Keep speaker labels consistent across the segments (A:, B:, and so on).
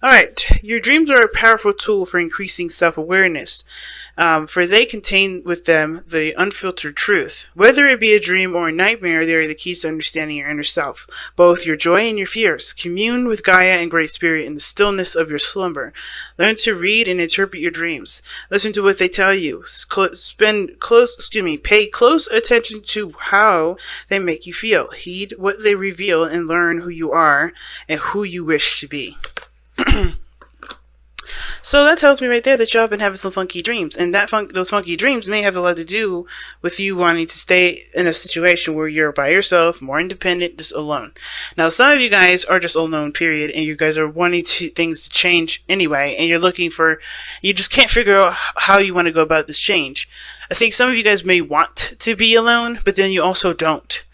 A: Alright, your dreams are a powerful tool for increasing self-awareness, for they contain with them the unfiltered truth. Whether it be a dream or a nightmare, they are the keys to understanding your inner self, both your joy and your fears. Commune with Gaia and Great Spirit in the stillness of your slumber. Learn to read and interpret your dreams. Listen to what they tell you. Pay close attention to how they make you feel. Heed what they reveal and learn who you are and who you wish to be. So that tells me right there that y'all been having some funky dreams, and those funky dreams may have a lot to do with you wanting to stay in a situation where you're by yourself, more independent, just alone. Now, some of you guys are just alone, period, and you guys are wanting things to change anyway, and you just can't figure out how you want to go about this change. I think some of you guys may want to be alone, but then you also don't,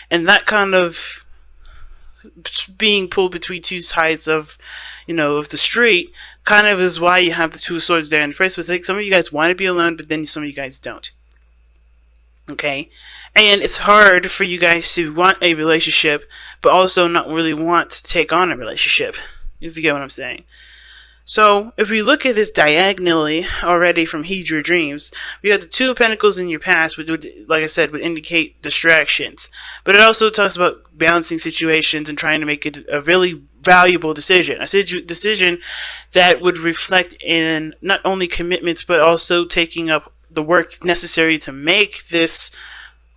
A: and that kind of being pulled between two sides of the street kind of is why you have the two swords there in the first place. Like, some of you guys want to be alone, but then some of you guys don't. Okay? And it's hard for you guys to want a relationship, but also not really want to take on a relationship, if you get what I'm saying. So, if we look at this diagonally already from Heed Your Dreams, we got the Two of Pentacles in your past, which would, like I said, would indicate distractions. But it also talks about balancing situations and trying to make it a really valuable decision. A decision that would reflect in not only commitments, but also taking up the work necessary to make this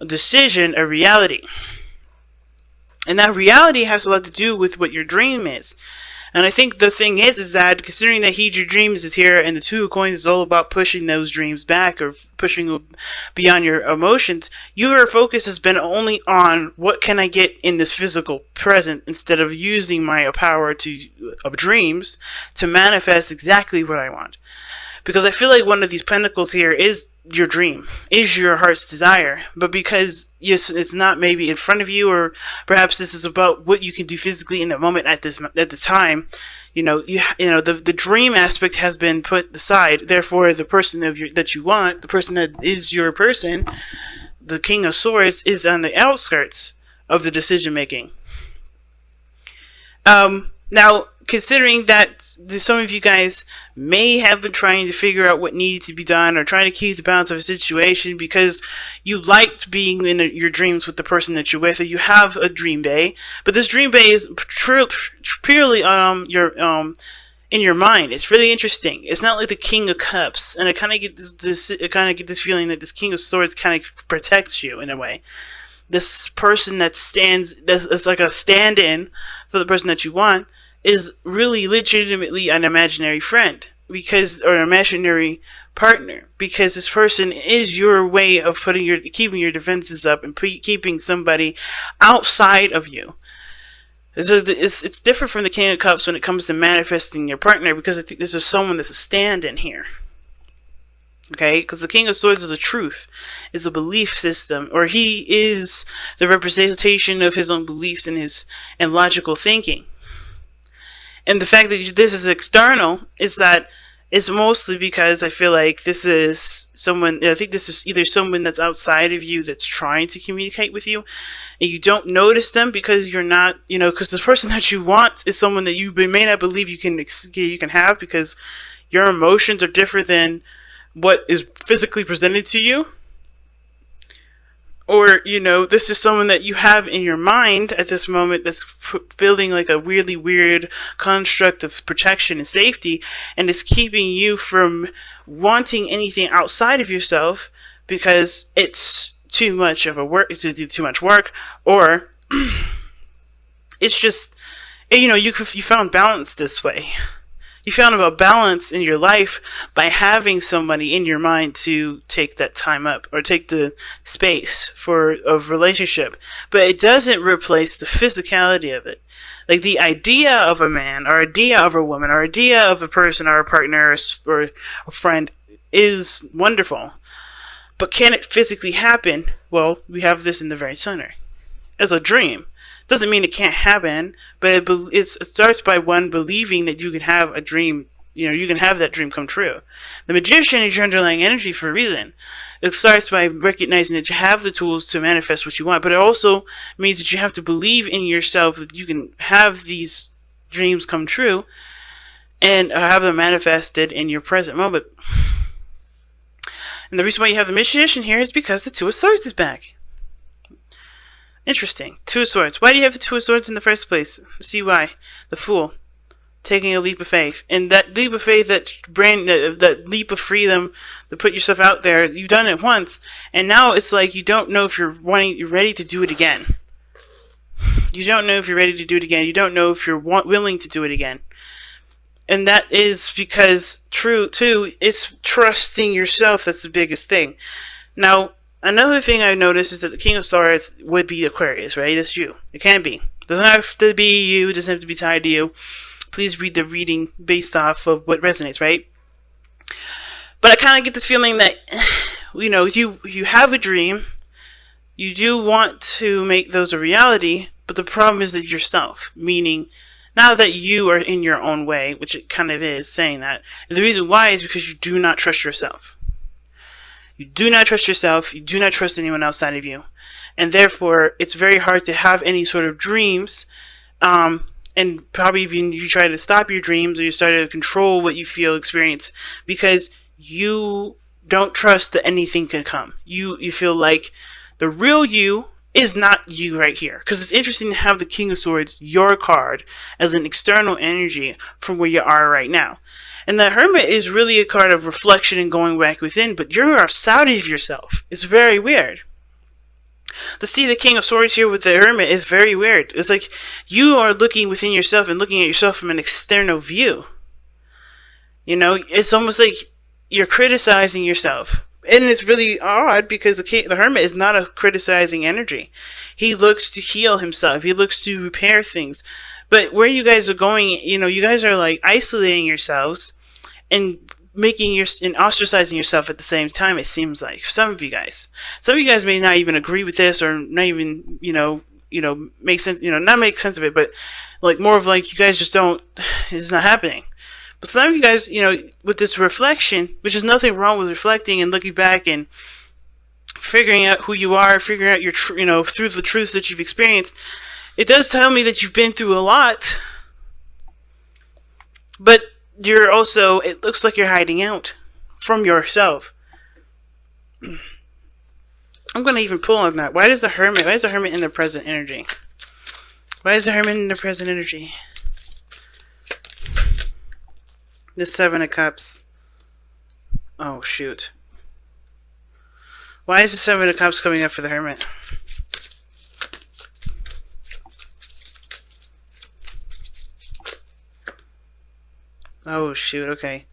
A: decision a reality. And that reality has a lot to do with what your dream is. And I think the thing is that considering that Heed Your Dreams is here and the Two of Coins is all about pushing those dreams back or pushing beyond your emotions, your focus has been only on what can I get in this physical present instead of using my power of dreams to manifest exactly what I want. Because I feel like one of these pentacles here is your dream, is your heart's desire, but because yes, it's not maybe in front of you, or perhaps this is about what you can do physically in the moment at the time. The dream aspect has been put aside. Therefore, the person that you want, the person that is your person, the King of Swords, is on the outskirts of the decision making. Now, considering that some of you guys may have been trying to figure out what needed to be done or trying to keep the balance of a situation because you liked being in your dreams with the person that you're with, or you have a dream bay, but this dream bay is purely in your mind. It's really interesting. It's not like the King of Cups, and I kind of get this feeling that this King of Swords kind of protects you in a way. This person that's like a stand-in for the person that you want is really legitimately an imaginary friend, or an imaginary partner, because this person is your way of keeping your defenses up and keeping somebody outside of you. It's different from the King of Cups when it comes to manifesting your partner, because I think this is someone that's a stand-in here. Okay, because the King of Swords is a truth, is a belief system, or he is the representation of his own beliefs and logical thinking. And the fact that this is external is mostly because I feel like this is either someone that's outside of you that's trying to communicate with you, and you don't notice them because you're not, because the person that you want is someone that you may not believe you can have, because your emotions are different than what is physically presented to you. Or, this is someone that you have in your mind at this moment that's feeling like a really weird construct of protection and safety, and is keeping you from wanting anything outside of yourself because it's too much work, or it's just, you found balance this way. You found a balance in your life by having somebody in your mind to take that time up or take the space for a relationship. But it doesn't replace the physicality of it. Like the idea of a man or idea of a woman or idea of a person or a partner or a friend is wonderful. But can it physically happen? Well, we have this in the very center. As a dream. Doesn't mean it can't happen, but it starts by one believing that you can have a dream, you can have that dream come true. The Magician is your underlying energy for a reason. It starts by recognizing that you have the tools to manifest what you want, but it also means that you have to believe in yourself that you can have these dreams come true, and have them manifested in your present moment. And the reason why you have the magician here is because the Two of Swords is back. Interesting. Two of Swords. Why do you have the Two of Swords in the first place? See why. The Fool. Taking a leap of faith. And that leap of faith, that leap of freedom to put yourself out there, you've done it once. And now it's like you don't know if you're ready to do it again. You don't know if you're ready to do it again. You don't know if you're willing to do it again. And that is because, it's trusting yourself that's the biggest thing. Now, another thing I noticed is that the King of Swords would be Aquarius, right? That's you. It can be. It doesn't have to be you. It doesn't have to be tied to you. Please read the reading based off of what resonates, right? But I kind of get this feeling that, you have a dream. You do want to make those a reality, but the problem is that yourself, meaning now that you are in your own way, which it kind of is saying that. And the reason why is because you do not trust yourself. You do not trust yourself. You do not trust anyone outside of you. And therefore, it's very hard to have any sort of dreams. And probably even you try to stop your dreams, or you start to control what you experience, because you don't trust that anything can come. You feel like the real you is not you right here. Because it's interesting to have the King of Swords, your card, as an external energy from where you are right now. And the Hermit is really a card of reflection and going back within, but you're outside of yourself. It's very weird. To see the King of Swords here with the Hermit is very weird. It's like you are looking within yourself and looking at yourself from an external view. It's almost like you're criticizing yourself. And it's really odd because the Hermit is not a criticizing energy. He looks to heal himself. He looks to repair things. But where you guys are going, you guys are like isolating yourselves and and ostracizing yourself at the same time, it seems like. Some of you guys may not even agree with this, or not even, make sense, not make sense of it, but like more of like you guys just don't, it's not happening. But some of you guys, with this reflection, which is nothing wrong with reflecting and looking back and figuring out who you are, figuring out your, through the truths that you've experienced, it does tell me that you've been through a lot. But you're also, it looks like you're hiding out from yourself. I'm going to even pull on that. Why is the Hermit in the present energy? Why is the Hermit in the present energy? The Seven of Cups. Oh, shoot. Why is the Seven of Cups coming up for the Hermit? Oh, shoot. Okay.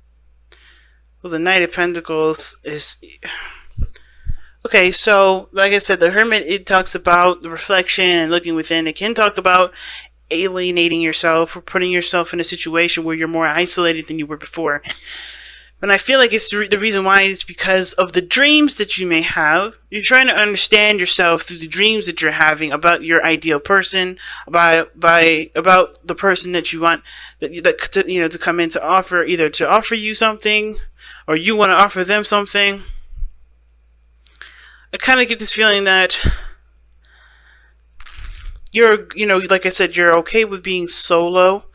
A: Well, the Knight of Pentacles is... Okay, so, like I said, the Hermit, it talks about the reflection and looking within. It can talk about alienating yourself or putting yourself in a situation where you're more isolated than you were before. And I feel like it's the reason why is because of the dreams that you may have. You're trying to understand yourself through the dreams that you're having about your ideal person, about the person that you want to come in to offer, either to offer you something or you want to offer them something. I kind of get this feeling that you're, like I said, you're okay with being solo,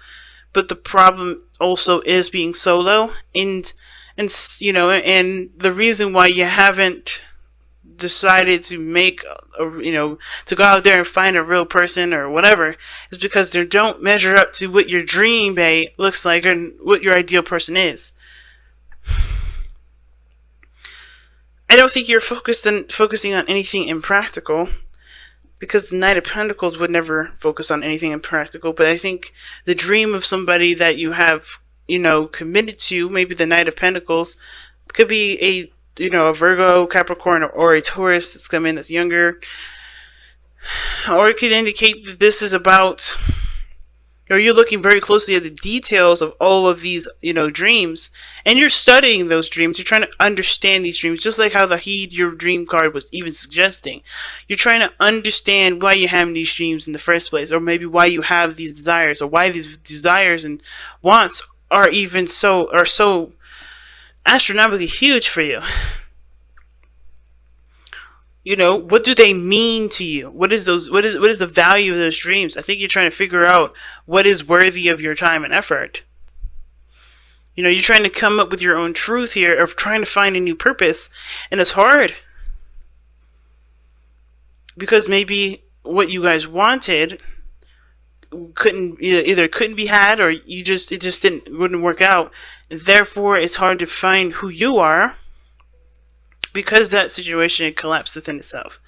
A: but the problem also is being solo, and the reason why you haven't decided to make to go out there and find a real person or whatever is because they don't measure up to what your dream mate looks like and what your ideal person is. I don't think you're focusing on anything impractical, because the Knight of Pentacles would never focus on anything impractical. But I think the dream of somebody that you have, committed to, maybe the Knight of Pentacles, could be a Virgo, Capricorn, or a Taurus that's come in that's younger. Or it could indicate that this is about, or you're looking very closely at the details of all of these, dreams, and you're studying those dreams. You're trying to understand these dreams, just like how the Heed Your Dream card was even suggesting. You're trying to understand why you're having these dreams in the first place, or maybe why you have these desires, or why these desires and wants are so astronomically huge for you. What do they mean to you? What is the value of those dreams? I think you're trying to figure out what is worthy of your time and effort. You know, you're trying to come up with your own truth here, of trying to find a new purpose, and it's hard. Because maybe what you guys wanted either couldn't be had, or it just wouldn't work out. And therefore, it's hard to find who you are, because that situation collapsed within itself.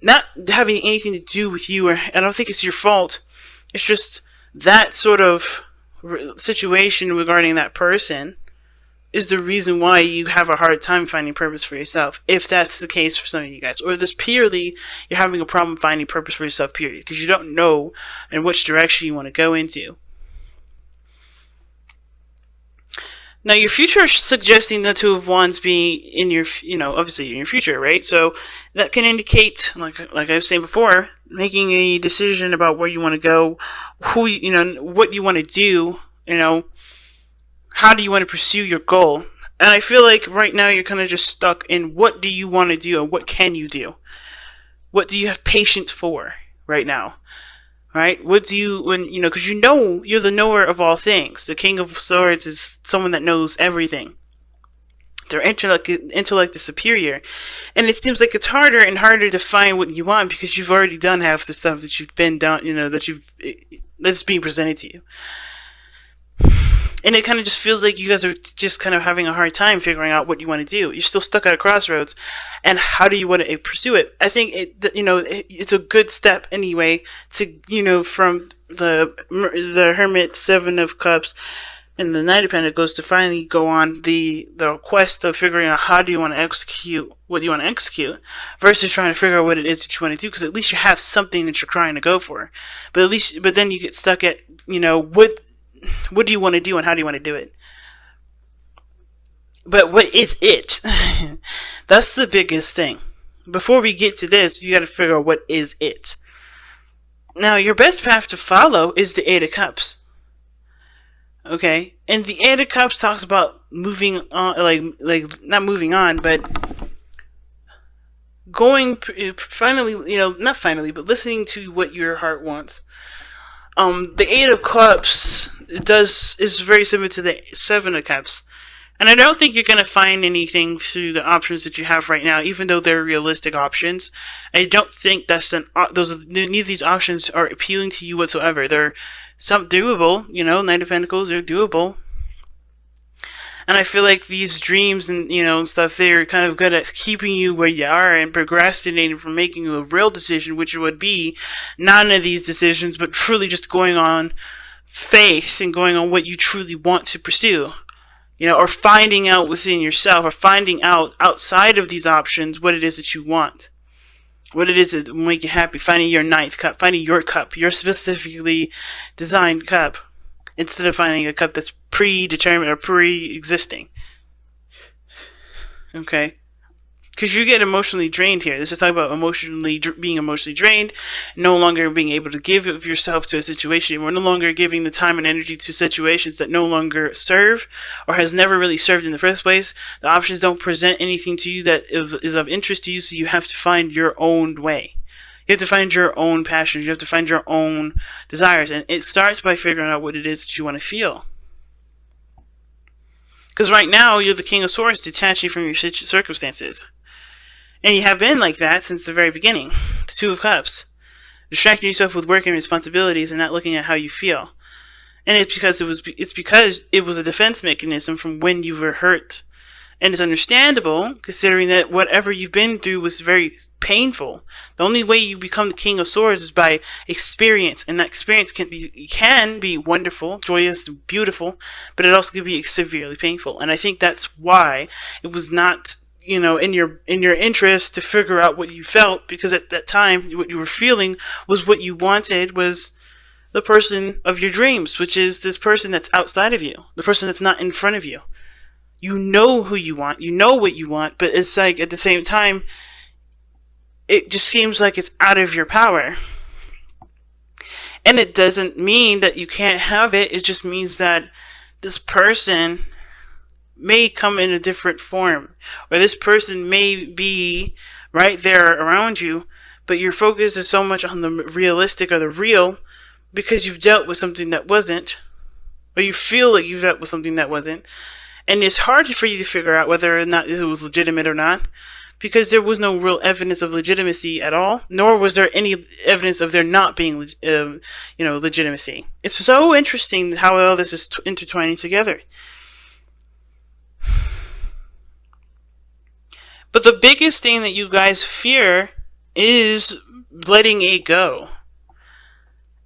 A: Not having anything to do with you, or I don't think it's your fault. It's just that sort of situation regarding that person is the reason why you have a hard time finding purpose for yourself, if that's the case for some of you guys. Or this purely, you're having a problem finding purpose for yourself, period, because you don't know in which direction you want to go into. Now, your future is suggesting the Two of Wands being in your, obviously in your future, right? So that can indicate, like I was saying before, making a decision about where you want to go, what you want to do, how do you want to pursue your goal? And I feel like right now you're kind of just stuck in what do you want to do and what can you do? What do you have patience for right now? Right? What do you, because you're the knower of all things. The King of Swords is someone that knows everything. Their intellect is superior. And it seems like it's harder and harder to find what you want, because you've already done half the stuff that you've been done, that's being presented to you. And it kind of just feels like you guys are just kind of having a hard time figuring out what you want to do. You're still stuck at a crossroads. And how do you want to pursue it? I think it's a good step anyway to, from the Hermit, Seven of Cups, and the Knight of Pentacles to finally go on the quest of figuring out how do you want to execute what you want to execute, versus trying to figure out what it is that you want to do, because at least you have something that you're trying to go for. But then you get stuck at, what do you want to do and how do you want to do it? But what is it? That's the biggest thing. Before we get to this, you got to figure out what is it. Now, your best path to follow is the Eight of Cups. Okay? And the Eight of Cups talks about moving on, not moving on, but going, finally, not finally, but listening to what your heart wants. The Eight of Cups is very similar to the Seven of Cups. And I don't think you're going to find anything through the options that you have right now, even though they're realistic options. I don't think neither of these options are appealing to you whatsoever. They're some doable, Knight of Pentacles, they're doable. And I feel like these dreams and, stuff, they're kind of good at keeping you where you are and procrastinating from making a real decision, which would be none of these decisions, but truly just going on faith and going on what you truly want to pursue. Or finding out within yourself, or finding out outside of these options what it is that you want. What it is that will make you happy. Finding your ninth cup, finding your cup, your specifically designed cup, instead of finding a cup that's predetermined or pre-existing. Okay? Because you get emotionally drained here. This is talking about being emotionally drained, no longer being able to give of yourself to a situation. We're no longer giving the time and energy to situations that no longer serve, or has never really served in the first place. The options don't present anything to you that is of interest to you, so you have to find your own way. You have to find your own passions. You have to find your own desires. And it starts by figuring out what it is that you want to feel. Because right now, you're the King of Swords, detaching from your circumstances. And you have been like that since the very beginning. The Two of Cups. Distracting yourself with work and responsibilities and not looking at how you feel. And it's because it was a defense mechanism from when you were hurt. And it's understandable, considering that whatever you've been through was very painful. The only way you become the King of Swords is by experience. And that experience can be wonderful, joyous, beautiful, but it also can be severely painful. And I think that's why it was not, in your interest to figure out what you felt, because at that time, what you were feeling was what you wanted was the person of your dreams, which is this person that's outside of you, the person that's not in front of you. You know who you want, you know what you want, but it's like at the same time, it just seems like it's out of your power. And it doesn't mean that you can't have it, it just means that this person may come in a different form, or this person may be right there around you, but your focus is so much on the realistic or the real, because you've dealt with something that wasn't, or you feel like you've dealt with something that wasn't. And it's hard for you to figure out whether or not it was legitimate or not, because there was no real evidence of legitimacy at all, nor was there any evidence of there not being, legitimacy. It's so interesting how all this is intertwining together. But the biggest thing that you guys fear is letting it go.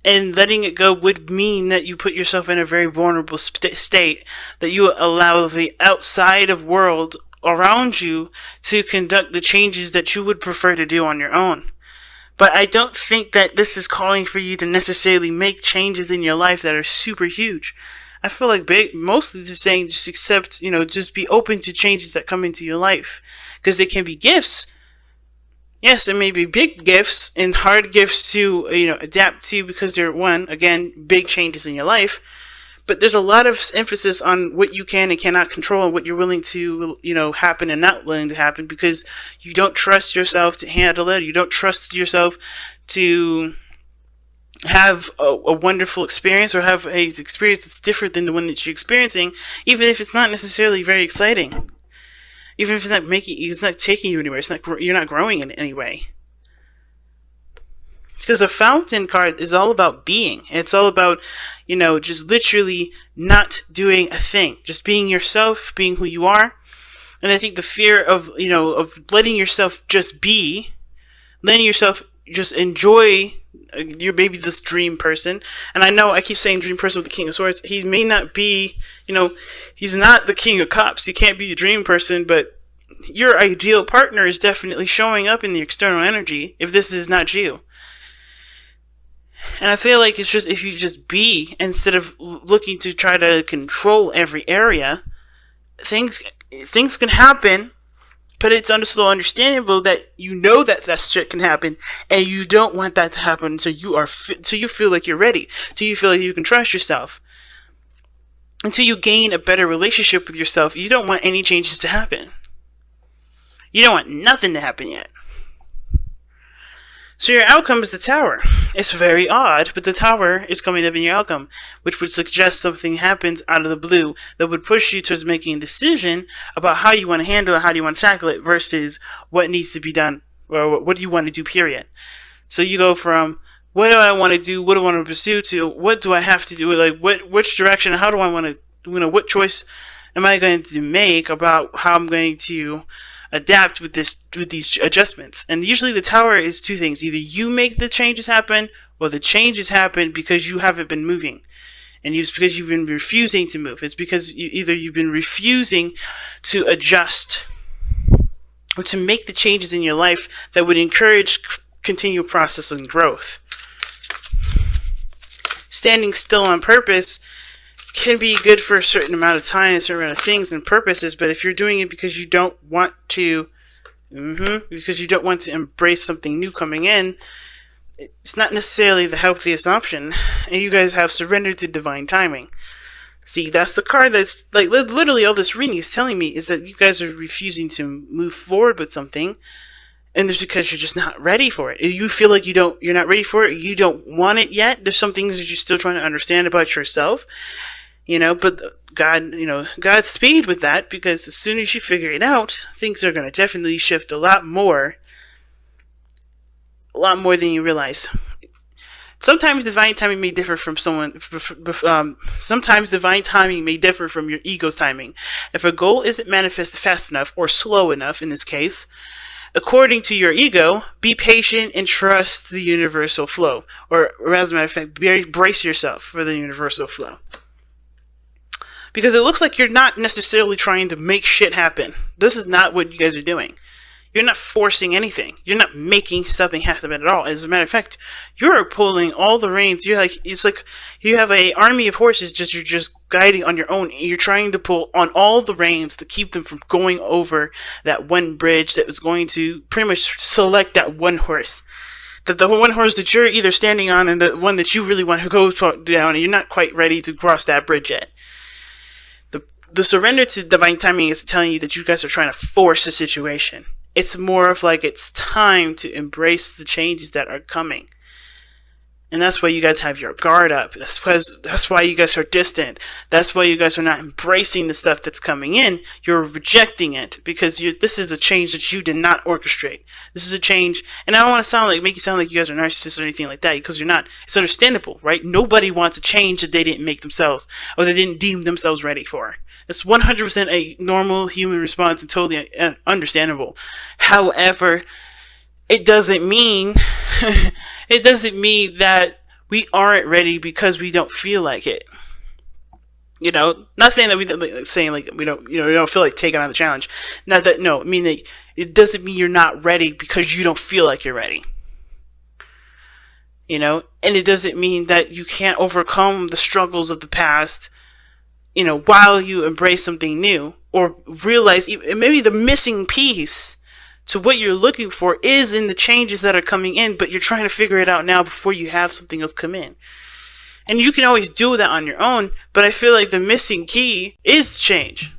A: And letting it go would mean that you put yourself in a very vulnerable state, that you allow the outside of world around you to conduct the changes that you would prefer to do on your own. But I don't think that this is calling for you to necessarily make changes in your life that are super huge. I feel like mostly just saying just accept, just be open to changes that come into your life. Because they can be gifts. Yes, it may be big gifts and hard gifts to, adapt to, because they're, again, big changes in your life. But there's a lot of emphasis on what you can and cannot control, and what you're willing to, happen and not willing to happen, because you don't trust yourself to handle it. You don't trust yourself to have a wonderful experience, or have a experience that's different than the one that you're experiencing, even if it's not necessarily very exciting. Even if it's not taking you anywhere, you're not growing in any way. Because the Fountain card is all about being. It's all about, just literally not doing a thing. Just being yourself, being who you are. And I think the fear of, of letting yourself just be, letting yourself just enjoy, you're maybe this dream person. And I know I keep saying dream person with the King of Swords. He may not be, he's not the King of Cups. He can't be a dream person, but your ideal partner is definitely showing up in the external energy if this is not you. And I feel like it's just, if you just be, instead of looking to try to control every area, things can happen, but it's so understandable that that shit can happen, and you don't want that to happen until you feel like you're ready, till you feel like you can trust yourself, until you gain a better relationship with yourself. You don't want any changes to happen. You don't want nothing to happen yet. So your outcome is the Tower. It's very odd, but the Tower is coming up in your outcome, which would suggest something happens out of the blue that would push you towards making a decision about how you want to handle it, how do you want to tackle it, versus what needs to be done, or what do you want to do, period. So you go from, what do I want to do, what do I want to pursue, to what do I have to do, like which direction, how do I want to, what choice am I going to make about how I'm going to adapt with these adjustments. And usually the Tower is two things. Either you make the changes happen, or the changes happen because you haven't been moving. And it's because you've been refusing to move. It's because you've been refusing to adjust, or to make the changes in your life that would encourage continual process and growth. Standing still on purpose can be good for a certain amount of time, a certain amount of things and purposes, but if you're doing it because you don't want to, embrace something new coming in, it's not necessarily the healthiest option. And you guys have surrendered to divine timing. See, that's the card that's, like, literally all this reading is telling me is that you guys are refusing to move forward with something, and it's because you're just not ready for it. You feel like you're not ready for it, you don't want it yet. There's some things that you're still trying to understand about yourself. But Godspeed with that, because as soon as you figure it out, things are going to definitely shift a lot more than you realize. Sometimes divine timing may differ from sometimes divine timing may differ from your ego's timing. If a goal isn't manifested fast enough, or slow enough in this case, according to your ego, be patient and trust the universal flow. Or as a matter of fact, brace yourself for the universal flow. Because it looks like you're not necessarily trying to make shit happen. This is not what you guys are doing. You're not forcing anything. You're not making something happen at all. As a matter of fact, you're pulling all the reins. It's like you have an army of horses. You're just guiding on your own. And you're trying to pull on all the reins to keep them from going over that one bridge that was going to pretty much select that one horse. That the one horse that you're either standing on, and the one that you really want to go down, and you're not quite ready to cross that bridge yet. The surrender to divine timing is telling you that you guys are trying to force a situation. It's more of like it's time to embrace the changes that are coming. And that's why you guys have your guard up. That's why you guys are distant. That's why you guys are not embracing the stuff that's coming in. You're rejecting it because this is a change that you did not orchestrate. This is a change, and I don't want to make you sound like you guys are narcissists or anything like that, because you're not. It's understandable, right? Nobody wants a change that they didn't make themselves or they didn't deem themselves ready for. It's 100% a normal human response and totally understandable. However, it doesn't mean that we aren't ready because we don't feel like it. You know, not saying that we don't feel like taking on the challenge. Not that, no, I mean that it doesn't mean you're not ready because you don't feel like you're ready. You know, and it doesn't mean that you can't overcome the struggles of the past, you know, while you embrace something new, or realize maybe the missing piece to what you're looking for is in the changes that are coming in, but you're trying to figure it out now before you have something else come in. And you can always do that on your own, but I feel like the missing key is change.